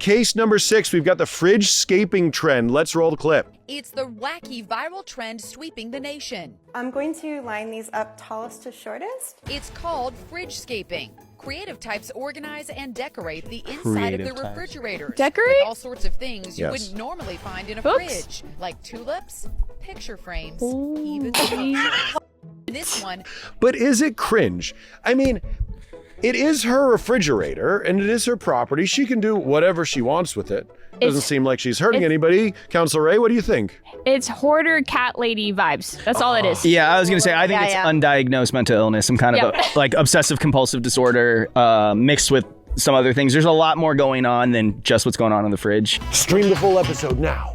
case number 6, we've got the Fridge-Scaping trend. Let's roll the clip. It's the wacky viral trend sweeping the nation. I'm going to line these up tallest to shortest. It's called Fridge-Scaping. Creative types organize and decorate the inside of their refrigerators. Decorate? With all sorts of things you wouldn't normally find in a fridge, like tulips, picture frames, even sculptures. This one. But is it cringe? I mean, it is her refrigerator and it is her property. She can do whatever she wants with it. Doesn't seem like she's hurting anybody. Counselor Ray, what do you think? It's hoarder cat lady vibes. That's all it is. Yeah, I was going to say, I think it's undiagnosed mental illness, some kind of like obsessive compulsive disorder mixed with some other things. There's a lot more going on than just what's going on in the fridge. Stream the full episode now.